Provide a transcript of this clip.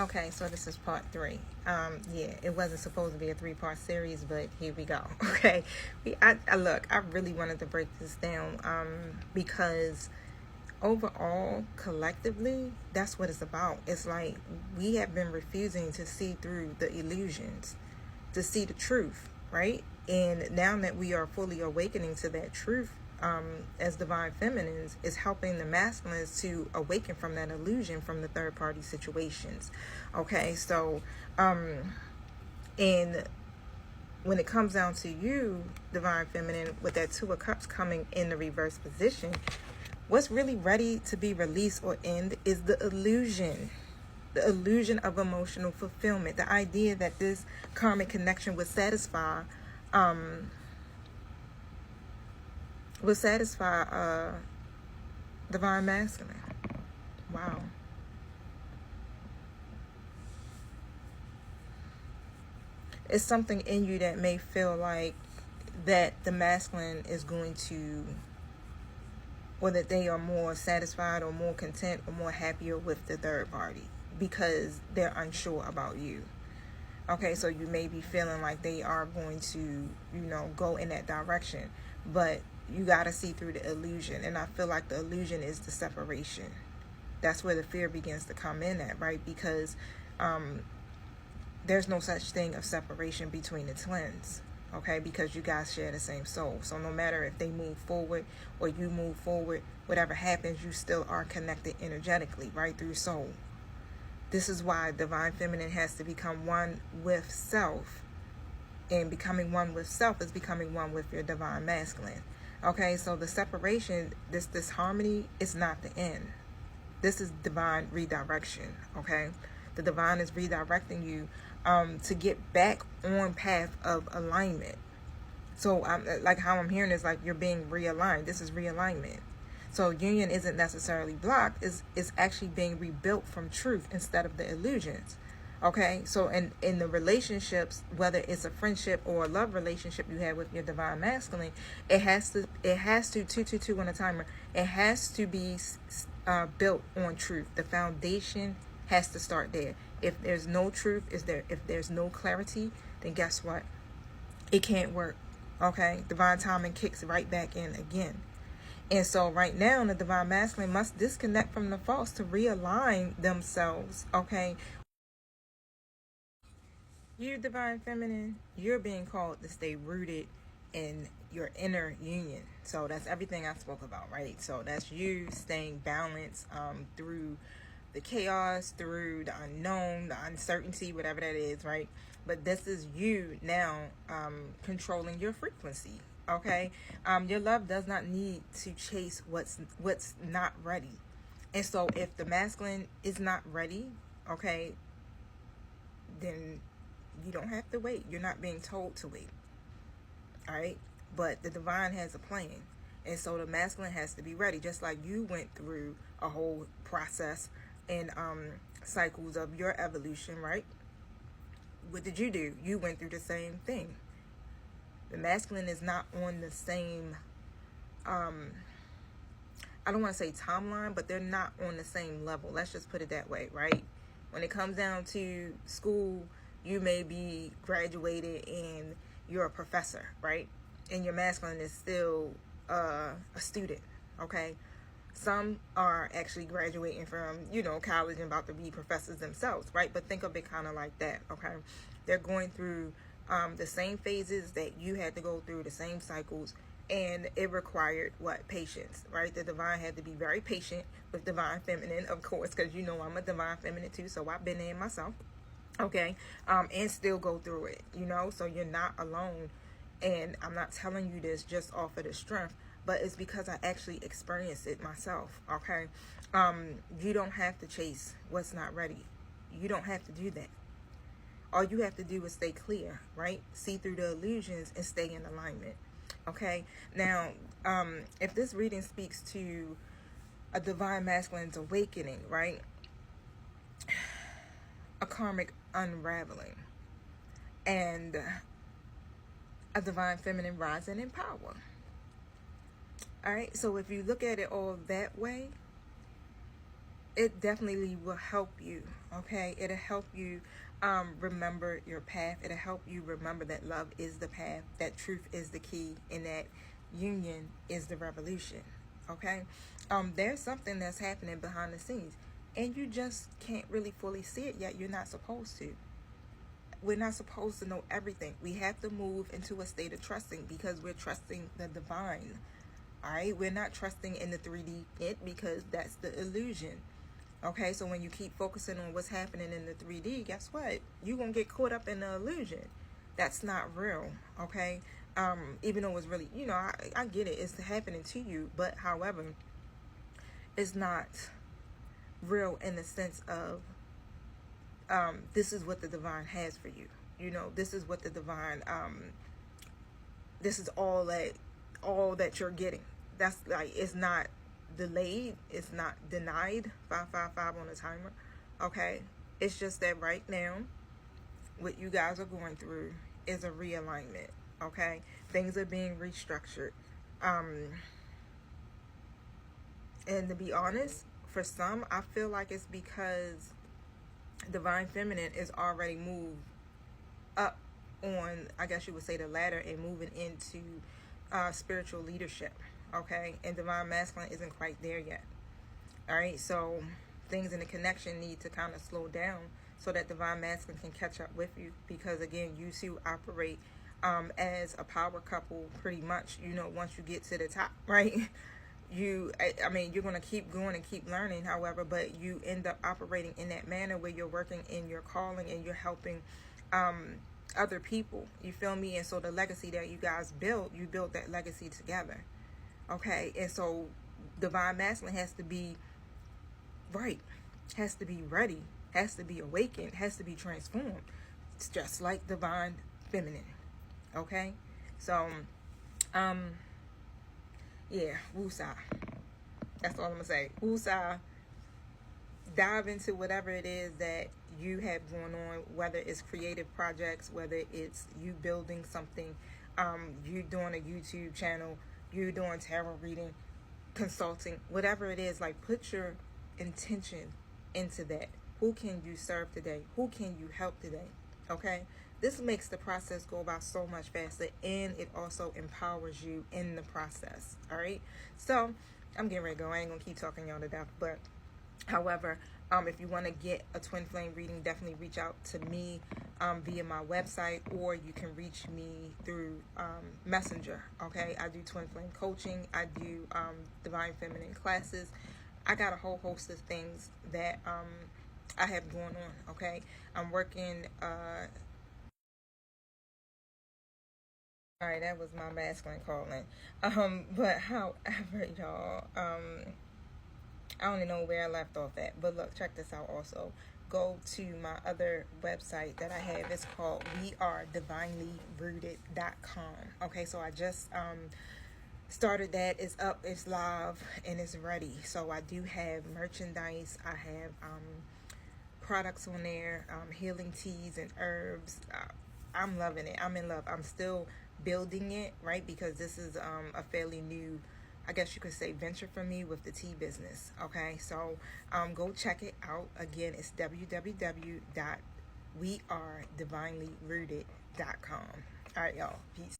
Okay, so this is part 3. Yeah, it wasn't supposed to be a 3-part series, but here we go. Okay, look, I really wanted to break this down because overall, collectively, that's what it's about. It's like we have been refusing to see through the illusions, to see the truth, right? And now that we are fully awakening to that truth, as divine feminines, is helping the masculines to awaken from that illusion from the third party situations. Okay, so and when it comes down to you, divine feminine, with that 2 of Cups coming in the reverse position, what's really ready to be released or end is the illusion. The illusion of emotional fulfillment. The idea that this karmic connection would satisfy divine masculine. Wow. It's something in you that may feel like that the masculine is going to, or that they are more satisfied or more content or more happier with the third party because they're unsure about you. Okay, so you may be feeling like they are going to, go in that direction, but you got to see through the illusion. And I feel like the illusion is the separation. That's where the fear begins to come in at, right? Because there's no such thing of separation between the twins, okay? Because you guys share the same soul. So no matter if they move forward or you move forward, whatever happens, you still are connected energetically, right? Through soul. This is why divine feminine has to become one with self. And becoming one with self is becoming one with your divine masculine. Okay, so the separation, this harmony is not the end. This is divine redirection, okay? The divine is redirecting you to get back on path of alignment. So like how I'm hearing is like you're being realigned. This is realignment. So union isn't necessarily blocked. It's actually being rebuilt from truth instead of the illusions. Okay, so in the relationships, whether it's a friendship or a love relationship you have with your divine masculine, it has to 222 on a timer. It has to be built on truth. The foundation has to start there. If there's no truth, if there's no clarity, then guess what? It can't work. Okay, divine timing kicks right back in again. And so right now, the divine masculine must disconnect from the false to realign themselves, okay? You, divine feminine, you're being called to stay rooted in your inner union. So that's everything I spoke about, right? So that's you staying balanced through the chaos, through the unknown, the uncertainty, whatever that is, right? But this is you now controlling your frequency. Okay, your love does not need to chase what's not ready. And so if the masculine is not ready, okay, then you don't have to wait. You're not being told to wait. All right, but the divine has a plan, and so the masculine has to be ready. Just like you went through a whole process and cycles of your evolution, right? What did you do? You went through the same thing. The masculine is not on the same, I don't want to say timeline, but they're not on the same level. Let's just put it that way, right? When it comes down to school, you may be graduated and you're a professor, right? And your masculine is still a student, okay? Some are actually graduating from, college and about to be professors themselves, right? But think of it kind of like that, okay? They're going through the same phases that you had to go through, the same cycles, and it required what? Patience, right? The divine had to be very patient with divine feminine, of course, because I'm a divine feminine too, so I've been there myself, okay? And still go through it, so you're not alone. And I'm not telling you this just off of the strength, but it's because I actually experienced it myself, okay? You don't have to chase what's not ready. You don't have to do that. All you have to do is stay clear, right? See through the illusions and stay in alignment, okay? Now, if this reading speaks to a divine masculine's awakening, right? A karmic unraveling and a divine feminine rising in power. All right, so if you look at it all that way, it definitely will help you Okay, it'll help you remember your path. It'll help you remember that love is the path, that truth is the key, and that union is the revolution. Okay, there's something that's happening behind the scenes, and you just can't really fully see it yet. You're not supposed to. We're not supposed to know everything. We have to move into a state of trusting because we're trusting the divine. All right, we're not trusting in the 3D it because that's the illusion. Okay, so when you keep focusing on what's happening in the 3D, guess what? You're going to get caught up in the illusion. That's not real, okay? Even though it's really, I get it. It's happening to you. But, however, it's not real in the sense of this is what the divine has for you. This is what the divine, this is all that you're getting. That's like, it's not delayed, it's not denied. 555 on the timer. Okay, it's just that right now what you guys are going through is a realignment. Okay, things are being restructured, and to be honest, for some I feel like it's because divine feminine is already moved up on, I guess you would say, the ladder and moving into spiritual leadership. Okay, and divine masculine isn't quite there yet. All right, so things in the connection need to kind of slow down so that divine masculine can catch up with you, because again, you two operate as a power couple pretty much. Once you get to the top, right? I mean, you're going to keep going and keep learning, however, but you end up operating in that manner where you're working in your calling and you're helping other people. You feel me? And so the legacy that you guys built, you built that legacy together. Okay, and so divine masculine has to be right, has to be ready, has to be awakened, has to be transformed. It's just like divine feminine. Okay, so yeah, woosah. That's all I'm gonna say. Woosah. Dive into whatever it is that you have going on, whether it's creative projects, whether it's you building something, you doing a YouTube channel, you doing tarot reading, consulting, whatever it is. Like, put your intention into that. Who can you serve today? Who can you help today? Okay, this makes the process go by so much faster, and it also empowers you in the process. All right, so I'm getting ready to go. I ain't gonna keep talking y'all to death, but however, if you want to get a twin flame reading, definitely reach out to me via my website, or you can reach me through Messenger. Okay, I do twin flame coaching, I do divine feminine classes. I got a whole host of things that I have going on. Okay, I'm working. All right, that was my masculine calling. But however, y'all, I don't even know where I left off at, but look, check this out also. Go to my other website that I have. It's called wearedivinelyrooted.com. Okay, so I just started that. It's up, it's live, and it's ready. So I do have merchandise. I have products on there, healing teas and herbs. I'm loving it. I'm in love. I'm still building it, right? Because this is a fairly new, I guess you could say, venture for me with the tea business. Okay, so go check it out. Again, it's www.wearedivinelyrooted.com. All right, y'all. Peace.